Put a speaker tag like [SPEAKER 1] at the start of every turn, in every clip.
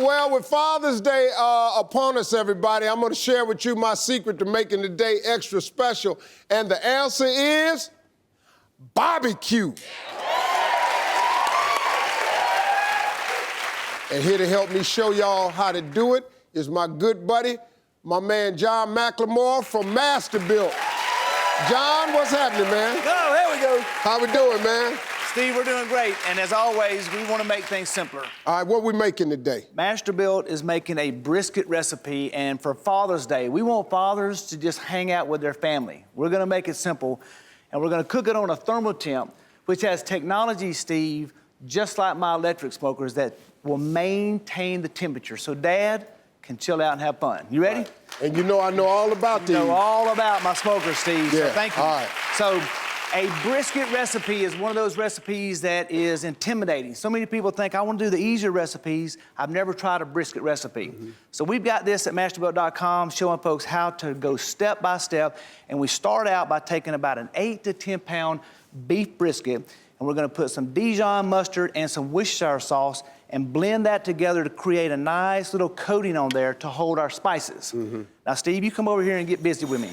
[SPEAKER 1] well, with Father's Day upon us, everybody, I'm going to share with you my secret to making the day extra special. And the answer is barbecue. And here to help me show y'all how to do it is my good buddy, my man John McLemore from MasterBuilt. John, what's happening, man?
[SPEAKER 2] Oh, there we go.
[SPEAKER 1] How we doing, man?
[SPEAKER 2] Steve, we're doing great. And as always, we want to make things simpler.
[SPEAKER 1] All right, what we making today?
[SPEAKER 2] MasterBuilt is making a brisket recipe, and for Father's Day, we want fathers to just hang out with their family. We're going to make it simple, and we're going to cook it on a thermal temp, which has technology, Steve, just like my electric smokers, that will maintain the temperature. So Dad can chill out and have fun. You ready?
[SPEAKER 1] Right. And you know I know all about these.
[SPEAKER 2] You know all about my smokers, Steve,
[SPEAKER 1] yeah.
[SPEAKER 2] So thank you.
[SPEAKER 1] All right.
[SPEAKER 2] So a brisket recipe is one of those recipes that is intimidating. So many people think, I want to do the easier recipes. I've never tried a brisket recipe. So we've got this at MasterBuilt.com showing folks how to go step by step. And we start out by taking about an 8 to 10 pound beef brisket, and we're going to put some Dijon mustard and some Worcestershire sauce and blend that together to create a nice little coating on there to hold our spices. Now, Steve, you come over here and get busy with me.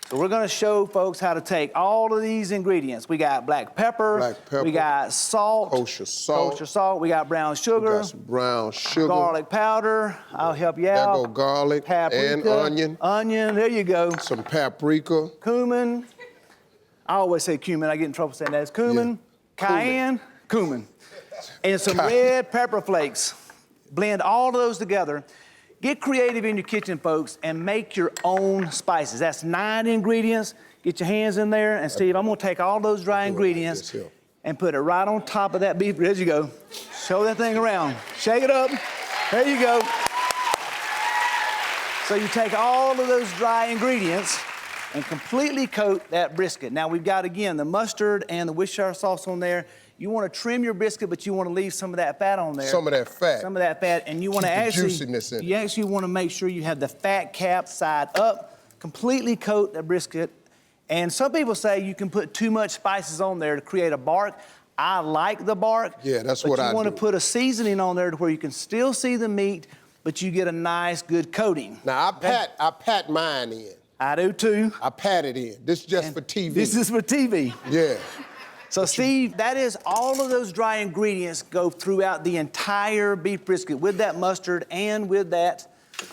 [SPEAKER 2] So we're gonna show folks how to take all of these ingredients. We got black pepper, we got salt,
[SPEAKER 1] kosher salt,
[SPEAKER 2] we got brown sugar,
[SPEAKER 1] we got some brown sugar,
[SPEAKER 2] garlic powder, I'll help you out.
[SPEAKER 1] There go garlic,
[SPEAKER 2] paprika,
[SPEAKER 1] and
[SPEAKER 2] onion, there you go.
[SPEAKER 1] Some paprika.
[SPEAKER 2] Cumin, I always say cumin, I get in trouble saying that. It's cumin, cayenne, cumin. And some red pepper flakes. Blend all of those together. Get creative in your kitchen, folks, and make your own spices. That's 9 ingredients. Get your hands in there. And Steve, I'm gonna take all those dry ingredients and put it right on top of that beef. There you go. Show that thing around. Shake it up. There you go. So you take all of those dry ingredients and completely coat that brisket. Now we've got, again, the mustard and the Worcestershire sauce on there. You want to trim your brisket, but you want to leave some of that fat on there.
[SPEAKER 1] Some of that fat.
[SPEAKER 2] Some of that fat, and you want to actually,
[SPEAKER 1] juiciness in it.
[SPEAKER 2] You actually want to make sure you have the fat cap side up, completely coat the brisket. And some people say you can put too much spices on there to create a bark. I like the bark.
[SPEAKER 1] Yeah, that's what I do.
[SPEAKER 2] But you want to put a seasoning on there to where you can still see the meat, but you get a nice, good coating.
[SPEAKER 1] Now, I pat mine in.
[SPEAKER 2] I do too.
[SPEAKER 1] I pat it in. This is just for TV.
[SPEAKER 2] This is for TV.
[SPEAKER 1] Yeah.
[SPEAKER 2] So Steve, that is all of those dry ingredients go throughout the entire beef brisket with that mustard and with that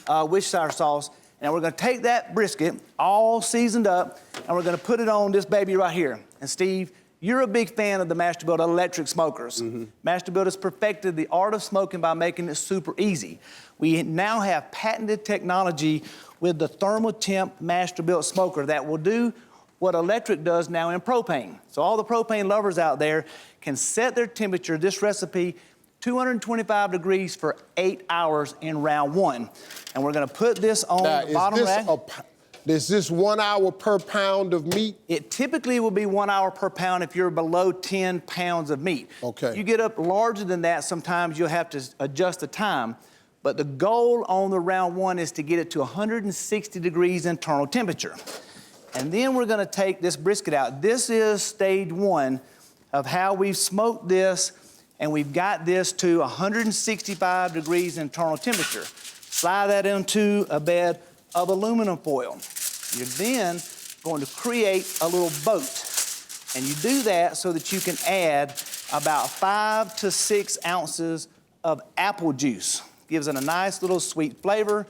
[SPEAKER 2] Worcestershire sauce. Now we're gonna take that brisket, all seasoned up, and we're gonna put it on this baby right here. And Steve, you're a big fan of the MasterBuilt electric smokers. MasterBuilt has perfected the art of smoking by making it super easy. We now have patented technology with the thermal temp MasterBuilt smoker that will do what electric does now in propane. So all the propane lovers out there can set their temperature, this recipe, 225 degrees for 8 hours in round 1. And we're gonna put this on the bottom rack.
[SPEAKER 1] Is this 1 hour per pound of meat?
[SPEAKER 2] It typically will be 1 hour per pound if you're below 10 pounds of meat.
[SPEAKER 1] Okay.
[SPEAKER 2] You get up larger than that, sometimes you'll have to adjust the time. But the goal on the round 1 is to get it to 160 degrees internal temperature. And then we're gonna take this brisket out. This is stage 1 of how we've smoked this, and we've got this to 165 degrees internal temperature. Slide that into a bed of aluminum foil. You're then going to create a little boat. And you do that so that you can add about 5 to 6 ounces of apple juice. Gives it a nice little sweet flavor.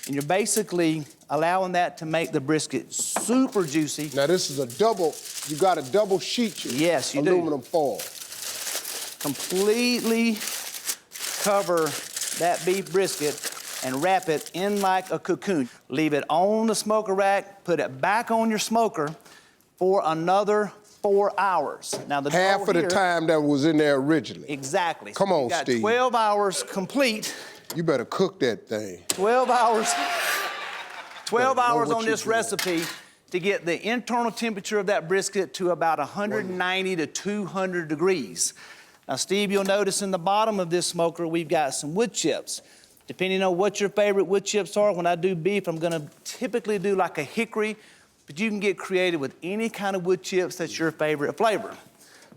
[SPEAKER 2] And you're basically allowing that to make the brisket super juicy.
[SPEAKER 1] Now this is a double, you got a double sheet.
[SPEAKER 2] Yes, you do.
[SPEAKER 1] Aluminum foil.
[SPEAKER 2] Completely cover that beef brisket and wrap it in like a cocoon. Leave it on the smoker rack, put it back on your smoker for another 4 hours. Now the
[SPEAKER 1] half of the time that was in there originally.
[SPEAKER 2] Exactly.
[SPEAKER 1] Come on,
[SPEAKER 2] you got
[SPEAKER 1] Steve.
[SPEAKER 2] 12 hours complete.
[SPEAKER 1] You better cook that thing.
[SPEAKER 2] 12 hours. 12 hours on this recipe to get the internal temperature of that brisket to about 190 to 200 degrees. Now, Steve, you'll notice in the bottom of this smoker, we've got some wood chips. Depending on what your favorite wood chips are, when I do beef, I'm gonna typically do like a hickory, but you can get creative with any kind of wood chips that's your favorite flavor.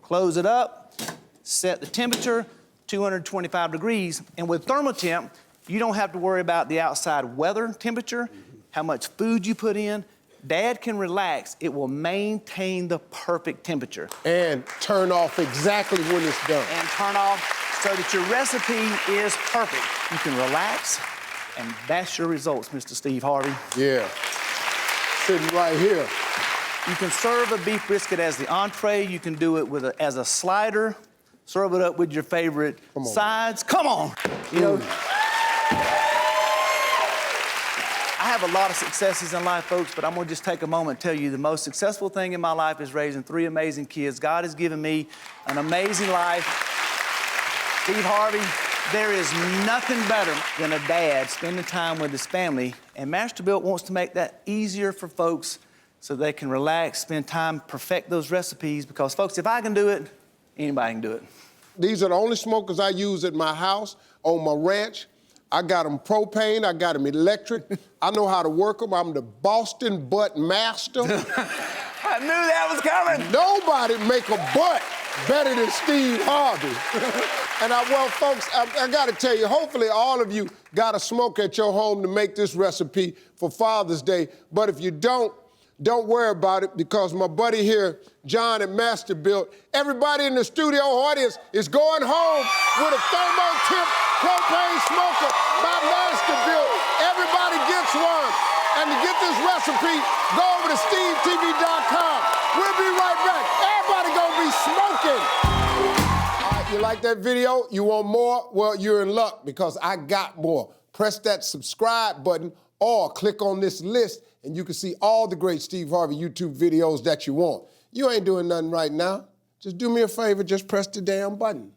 [SPEAKER 2] Close it up, set the temperature, 225 degrees, and with thermal temp, You don't have to worry about the outside weather temperature, how much food you put in. Dad can relax. It will maintain the perfect temperature.
[SPEAKER 1] And turn off exactly when it's done.
[SPEAKER 2] And turn off so that your recipe is perfect. You can relax, and that's your results, Mr. Steve Harvey.
[SPEAKER 1] Yeah, sitting right here.
[SPEAKER 2] You can serve a beef brisket as the entree. You can do it with as a slider. Serve it up with your favorite sides. Come on. You know, I have a lot of successes in life, folks, but I'm gonna just take a moment and tell you the most successful thing in my life is raising 3 amazing kids. God has given me an amazing life. Steve Harvey, there is nothing better than a dad spending time with his family, and MasterBuilt wants to make that easier for folks so they can relax, spend time, perfect those recipes, because folks, if I can do it, anybody can do it.
[SPEAKER 1] These are the only smokers I use at my house, on my ranch. I got them propane, I got them electric. I know how to work them. I'm the Boston butt master.
[SPEAKER 2] I knew that was coming.
[SPEAKER 1] Nobody make a butt better than Steve Harvey. And well, folks, I gotta tell you, hopefully all of you got a smoke at your home to make this recipe for Father's Day. But if you don't worry about it, because my buddy here, John at MasterBuilt, everybody in the studio audience is going home with a thermo-temp propane smoker by MasterBuilt. Everybody gets one. And to get this recipe, go over to SteveTV.com. We'll be right back. Everybody gonna be smoking. All right, you like that video? You want more? Well, you're in luck, because I got more. Press that subscribe button or click on this list and you can see all the great Steve Harvey YouTube videos that you want. You ain't doing nothing right now. Just do me a favor, just press the damn button.